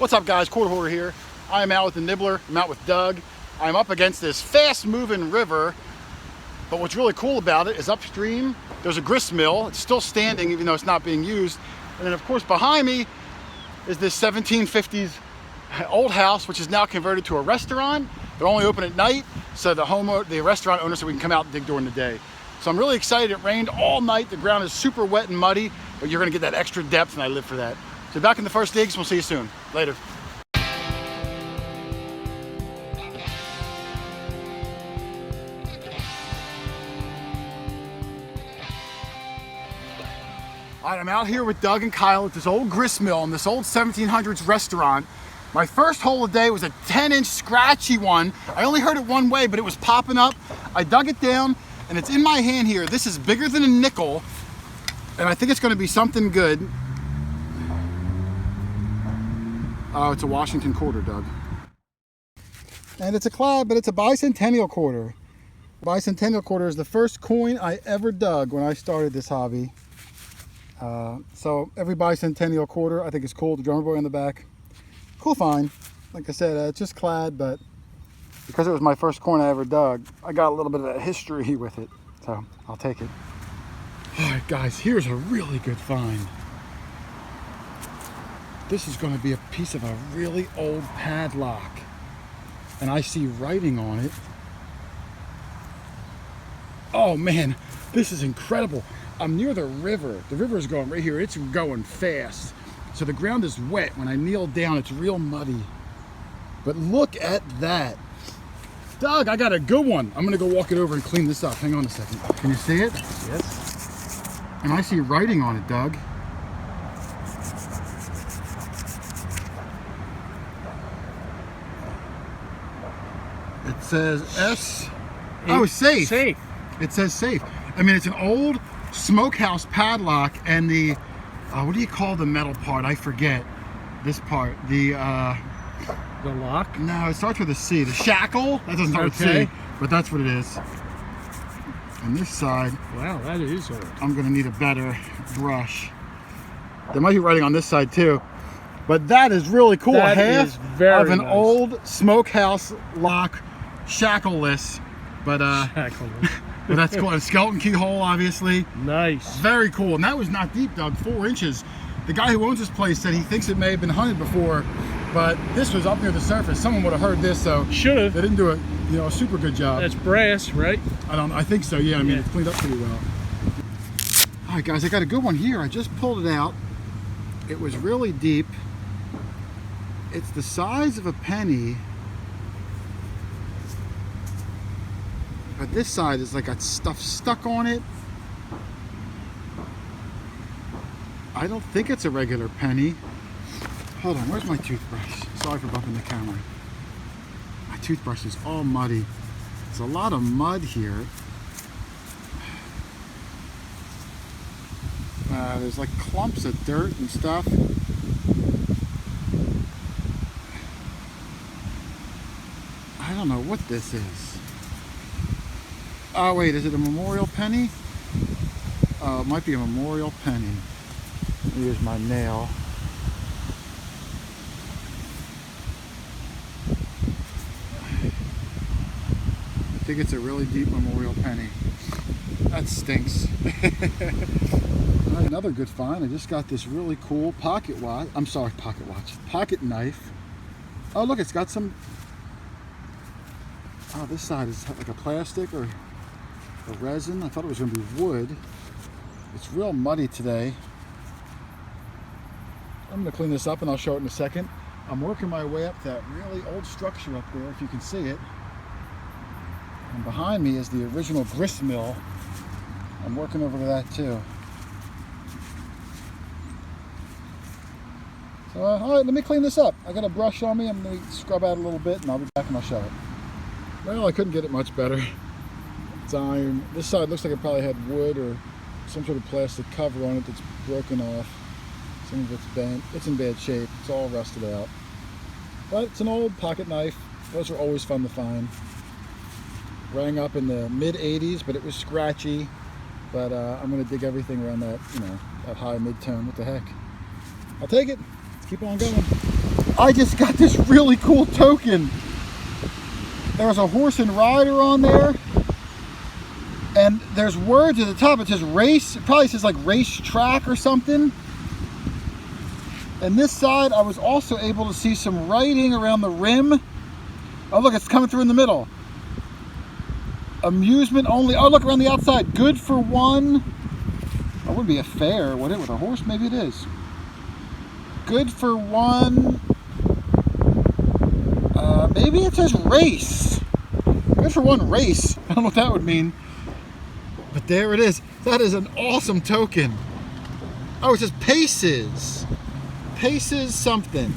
What's up, guys? Hoarder here. I am out with the nibbler. I'm out with Doug. I'm up against this fast-moving river, but what's really cool about it is upstream there's a grist mill. It's still standing even though it's not being used. And then of course behind me is this 1750s old house, which is now converted to a restaurant. They're only open at night, so the restaurant owner said we can come out and dig during the day. So I'm really excited. It rained all night. The ground is super wet and muddy, but you're gonna get that extra depth, and I live for that. So back in the first digs. We'll see you soon. Later. All right, I'm out here with Doug and Kyle at this old grist mill in this old 1700s restaurant. My first hole of the day was a 10-inch scratchy one. I only heard it one way, but it was popping up. I dug it down, and it's in my hand here. This is bigger than a nickel, and I think it's gonna be something good. Oh, it's a Washington quarter, Doug. And it's a clad, but it's a bicentennial quarter. Bicentennial quarter is the first coin I ever dug when I started this hobby. So every bicentennial quarter, I think it's cool. The drummer boy on the back. Cool find. Like I said, it's just clad, but because it was my first coin I ever dug, I got a little bit of a history with it. So I'll take it. All right, guys, here's a really good find. This is going to be a piece of a really old padlock, and I see writing on it. Oh man, this is incredible. I'm near the river. The river is going right here. It's going fast. So the ground is wet. When I kneel down, it's real muddy. But look at that. Doug, I got a good one. I'm gonna go walk it over and clean this up. Hang on a second. Can you see it? Yes. And I see writing on it, Doug. It says S. Oh, safe. Safe. It says safe. I mean, it's an old smokehouse padlock, and the what do you call the metal part? I forget. This part. The lock? No, it starts with a C. The shackle. That doesn't start with C, but that's what it is. And this side. Wow, that is old. I'm gonna need a better brush. There might be writing on this side too. But that is really cool. That Half is very of an nice. old smokehouse lock, shackleless, but Shackleless. but that's cool. A skeleton keyhole, obviously. Nice. Very cool. And that was not deep, Doug. 4 inches. The guy who owns this place said he thinks it may have been hunted before, but this was up near the surface. Someone would have heard this, so Should have. they didn't do a super good job. That's brass, right? I think so. Yeah. I mean, it's cleaned up pretty well. All right, guys. I got a good one here. I just pulled it out. It was really deep. It's the size of a penny, but this side is like got stuff stuck on it. I don't think it's a regular penny. Hold on, where's my toothbrush? Sorry for bumping the camera. My toothbrush is all muddy. There's a lot of mud here. There's like clumps of dirt and stuff. I don't know what this is. Oh wait, is it a memorial penny? Oh, it might be a memorial penny. Here's my nail. I think it's a really deep memorial penny. That stinks. All right, another good find. I just got this really cool pocket knife. Oh look, it's got some. Oh, this side is like a plastic or a resin. I thought it was going to be wood. It's real muddy today. I'm going to clean this up and I'll show it in a second. I'm working my way up that really old structure up there, if you can see it. And behind me is the original grist mill. I'm working over to that too. So, all right, let me clean this up. I got a brush on me. I'm going to scrub out a little bit and I'll be back and I'll show it. Well, I couldn't get it much better. It's iron. This side looks like it probably had wood or some sort of plastic cover on it that's broken off. Some of it's bent. It's in bad shape. It's all rusted out. But it's an old pocket knife. Those are always fun to find. Rang up in the mid-80s, but it was scratchy. But I'm going to dig everything around that, that high mid-tone. What the heck? I'll take it. Let's keep on going. I just got this really cool token. There was a horse and rider on there. And there's words at the top. It says race. It probably says like race track or something. And this side, I was also able to see some writing around the rim. Oh, look, it's coming through in the middle. Amusement only. Oh, look around the outside. Good for one. That wouldn't be a fair, would it? With a horse? Maybe it is. Good for one. Maybe it says race. Good for one race. I don't know what that would mean. But there it is. That is an awesome token. Oh, it says paces. Paces something.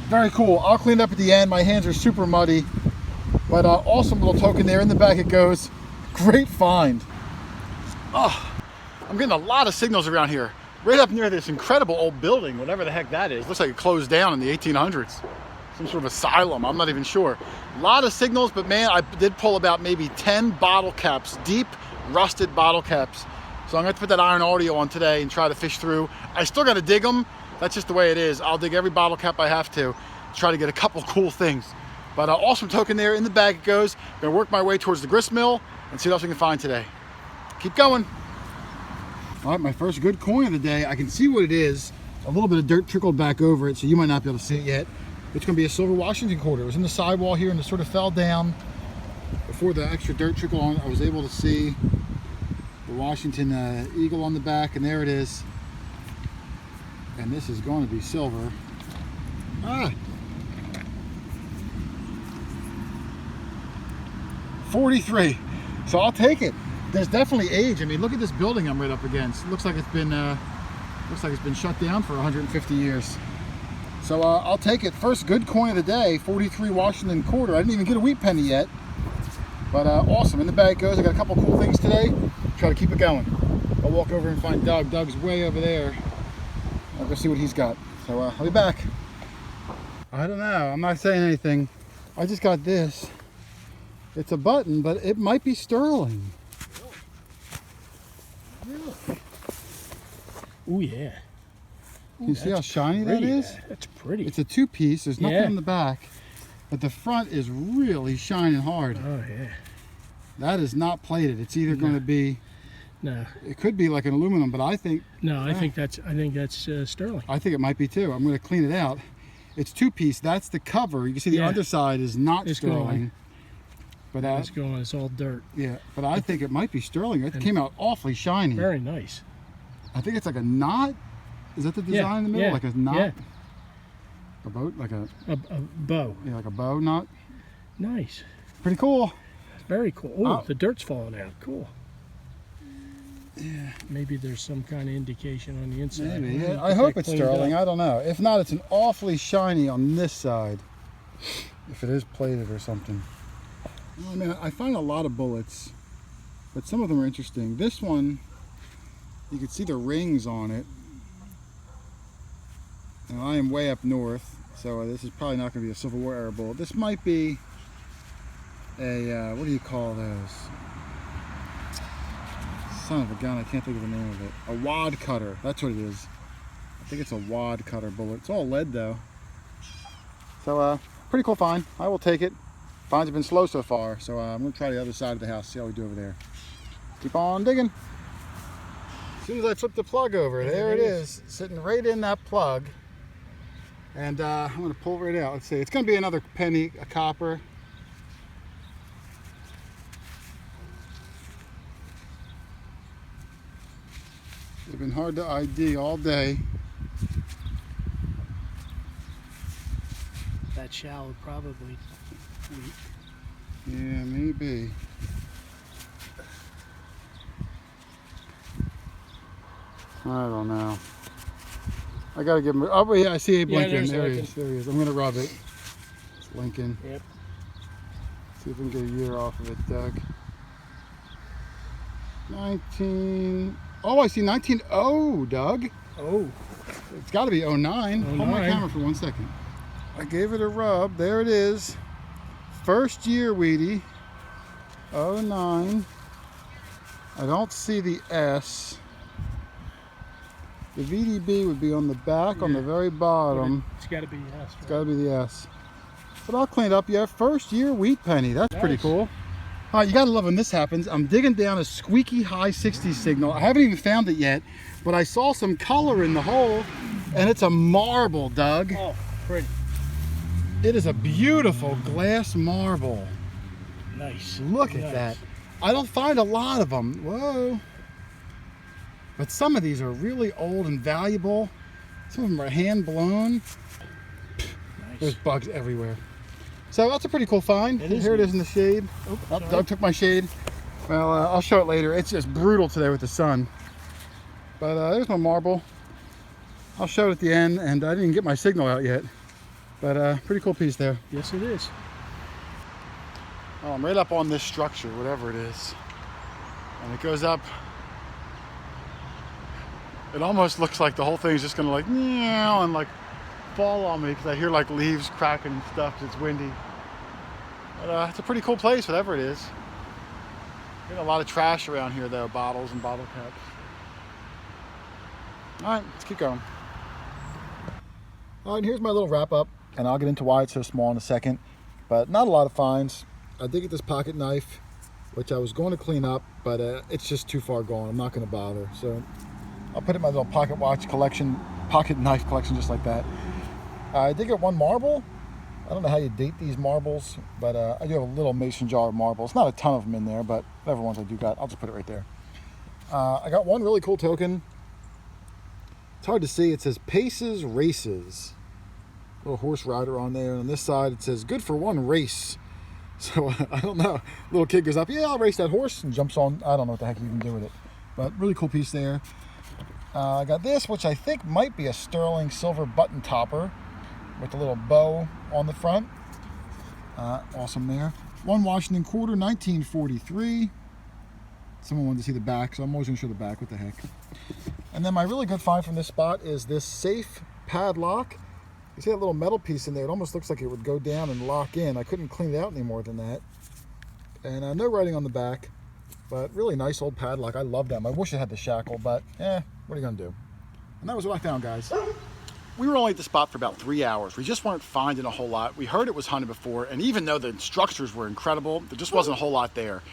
Very cool. I'll clean it up at the end. My hands are super muddy. But awesome little token there. In the back it goes. Great find. Oh, I'm getting a lot of signals around here. Right up near this incredible old building, whatever the heck that is. Looks like it closed down in the 1800s. Some sort of asylum, I'm not even sure. A lot of signals, but man, I did pull about maybe 10 bottle caps, deep rusted bottle caps. So I'm going to put that iron audio on today and try to fish through. I still got to dig them. That's just the way it is. I'll dig every bottle cap I have to try to get a couple cool things. But awesome token there. In the bag it goes. I'm going to work my way towards the grist mill and see what else we can find today. Keep going. All right, my first good coin of the day. I can see what it is. A little bit of dirt trickled back over it, so you might not be able to see it yet. It's going to be a silver Washington quarter. It was in the sidewall here and it sort of fell down. Before the extra dirt trickled on, I was able to see the Washington eagle on the back, and there it is. And this is going to be silver. Ah! 43. So I'll take it. There's definitely age. I mean, look at this building I'm right up against. It looks like it's been shut down for 150 years. So I'll take it. First good coin of the day, 43 Washington quarter. I didn't even get a wheat penny yet. But awesome. In the bag it goes. I got a couple cool things today. Try to keep it going. I'll walk over and find Doug. Doug's way over there. I'll go see what he's got. So I'll be back. I don't know. I'm not saying anything. I just got this. It's a button, but it might be sterling. Really? Oh yeah. Can you see how shiny that is? That's pretty. It's a two-piece. There's nothing on the back, but the front is really shining hard. Oh yeah. That is not plated. It's either going to be. No. It could be like an aluminum, but I think. No, I think that's sterling. I think it might be too. I'm going to clean it out. It's two-piece. That's the cover. You can see the underside is not sterling. But it's going. It's all dirt. Yeah, but I think it might be sterling. It came out awfully shiny. Very nice. I think it's like a knot. Is that the design in the middle? Like a knot? Yeah. A boat? Like a bow. Yeah, like a bow knot. Nice. Pretty cool. Very cool. Oh, the dirt's falling out. Cool. Yeah. Maybe there's some kind of indication on the inside. Maybe. Yeah, I hope it's sterling. I don't know. If not, it's an awfully shiny on this side. If it is plated or something. I mean, I find a lot of bullets, but some of them are interesting. This one, you can see the rings on it. And I am way up north, so this is probably not going to be a Civil War era bullet. This might be a, what do you call those? Son of a gun, I can't think of the name of it. A wad cutter, that's what it is. I think it's a wad cutter bullet. It's all lead though. So, pretty cool find. I will take it. Finds have been slow so far, so I'm going to try the other side of the house, see how we do over there. Keep on digging. As soon as I flip the plug over, there it is, sitting right in that plug. And I'm going to pull it right out. Let's see. It's going to be another penny, a copper. They've been hard to ID all day. That shallow probably. Yeah, maybe. I don't know. I gotta give him. Oh yeah, I see Abe Lincoln. There he is. There he is. I'm gonna rub it. It's Lincoln. Yep. See if we can get a year off of it, Doug. 19. Oh, I see 19. Oh, Doug. Oh. It's got to be 09. Hold my camera for 1 second. I gave it a rub. There it is. First year, Weedy. 09. I don't see the S. The VDB would be on the back, on the very bottom. It's got to be the S. It's got to be the S. But I'll clean it up. Yeah, first year wheat penny. That's pretty cool. All right, you gotta love when this happens. I'm digging down a squeaky high 60 signal. I haven't even found it yet, but I saw some color in the hole, and it's a marble, Doug. Oh, pretty. It is a beautiful glass marble. Nice. Look at that. I don't find a lot of them. Whoa. But some of these are really old and valuable. Some of them are hand blown. Nice. There's bugs everywhere. So that's a pretty cool find. Here it is in the shade. Oh, Doug took my shade. Well, I'll show it later. It's just brutal today with the sun. But there's my marble. I'll show it at the end, and I didn't even get my signal out yet. But pretty cool piece there. Yes, it is. Oh, I'm right up on this structure, whatever it is. And it goes up. It almost looks like the whole thing is just gonna like, meow, and like fall on me because I hear like leaves cracking and stuff because it's windy. But it's a pretty cool place, whatever it is. Getting a lot of trash around here though, bottles and bottle caps. All right, let's keep going. All right, here's my little wrap up, and I'll get into why it's so small in a second, but not a lot of finds. I did get this pocket knife, which I was going to clean up, but it's just too far gone. I'm not going to bother. So I'll put it in my little pocket watch collection, pocket knife collection, just like that. I did get one marble. I don't know how you date these marbles, but I do have a little mason jar of marbles. Not a ton of them in there, but whatever ones I do got, I'll just put it right there. I got one really cool token. It's hard to see. It says Paces Races. Little horse rider on there. And on this side, it says good for one race. So I don't know. Little kid goes up, yeah, I'll race that horse, and jumps on. I don't know what the heck you can do with it. But really cool piece there. I got this, which I think might be a sterling silver button topper with a little bow on the front. Awesome there. One Washington quarter, 1943. Someone wanted to see the back, so I'm always going to show the back. What the heck? And then my really good find from this spot is this safe padlock. You see that little metal piece in there? It almost looks like it would go down and lock in. I couldn't clean it out any more than that. And no writing on the back, but really nice old padlock. I love them. I wish it had the shackle, but what are you going to do? And that was what I found, guys. We were only at the spot for about 3 hours. We just weren't finding a whole lot. We heard it was hunted before, and even though the structures were incredible, there just wasn't a whole lot there.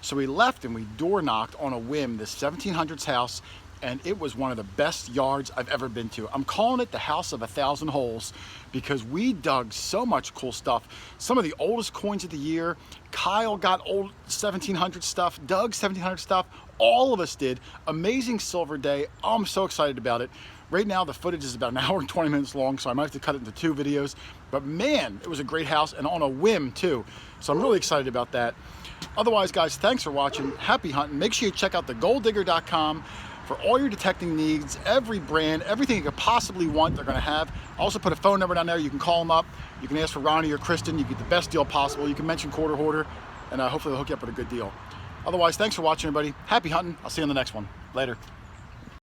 So we left and we door knocked on a whim this 1700s house, and it was one of the best yards I've ever been to. I'm calling it the House of 1,000 Holes because we dug so much cool stuff. Some of the oldest coins of the year. Kyle got old 1700 stuff, Doug 1700 stuff. All of us did. Amazing silver day. I'm so excited about it. Right now the footage is about 1 hour and 20 minutes long, so I might have to cut it into 2 videos. But man, it was a great house, and on a whim too. So I'm really excited about that. Otherwise, guys, thanks for watching. Happy hunting. Make sure you check out thegolddigger.com for all your detecting needs. Every brand, everything you could possibly want, they're going to have. I also put a phone number down there. You can call them up. You can ask for Ronnie or Kristen. You get the best deal possible. You can mention Hoarder, and hopefully they'll hook you up with a good deal. Otherwise, thanks for watching, everybody. Happy hunting. I'll see you on the next one. Later.